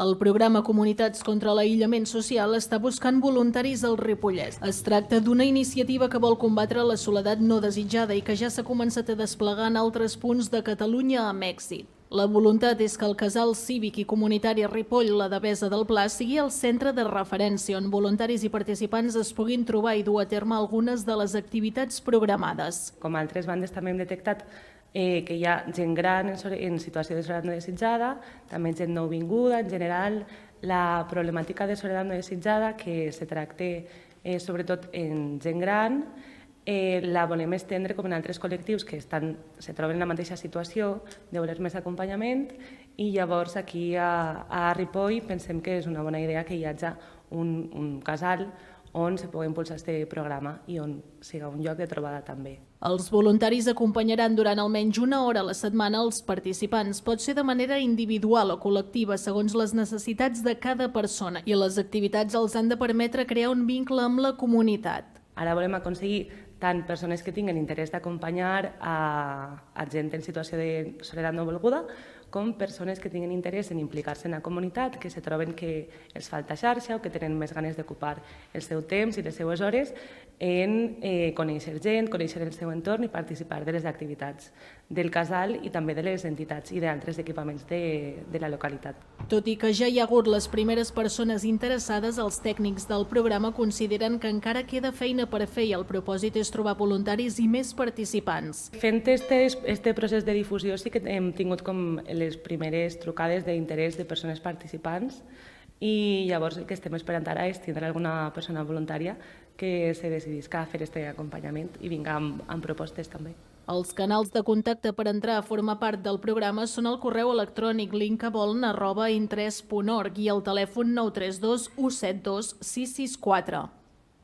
El programa Comunitats contra l'Aïllament Social està buscant voluntaris al Ripollès. Es tracta d'una iniciativa que vol combatre la soledat no desitjada i que ja s'ha començat a desplegar en altres punts de Catalunya amb èxit. La voluntat és que el Casal Cívic i Comunitari Ripoll, la Devesa del Pla, sigui el centre de referència on voluntaris i participants es puguin trobar i dur a terme algunes de les activitats programades. Com altres bandes també hem detectat que hi ha gent gran en situació de soledat no desitjada, també gent nouvinguda, en general la problemàtica de soledat no desitjada que se tracta sobretot en gent gran, la volem estendre com en altres col·lectius que se troben en la mateixa situació de voler més acompanyament i llavors aquí a Ripoll pensem que és una bona idea que hi hagi un casal on se pugui impulsar aquest programa i on siga un lloc de trobada també. Els voluntaris acompanyaran durant almenys una hora a la setmana els participants. Pot ser de manera individual o col·lectiva, segons les necessitats de cada persona, i les activitats els han de permetre crear un vincle amb la comunitat. Ara volem aconseguir tant persones que tinguin interès d'acompanyar a gent en situació de soledat no volguda, com persones que tinguin interès en implicar-se en la comunitat, que se troben que els falta xarxa o que tenen més ganes d'ocupar el seu temps i les seues hores en conèixer gent, conèixer el seu entorn i participar de les activitats del casal i també de les entitats i d'altres equipaments de la localitat. Tot i que ja hi ha hagut les primeres persones interessades, els tècnics del programa consideren que encara queda feina per fer i el propòsit és trobar voluntaris i més participants. Fent este procés de difusió sí que hem tingut com les primeres trucades d'interès de persones participants i llavors el que estem esperant ara és tindre alguna persona voluntària que se decidisca a fer aquest acompanyament i vinga amb propostes també. Els canals de contacte per entrar a formar part del programa són el correu electrònic linkavoln@intres.org i el telèfon 932 172 664.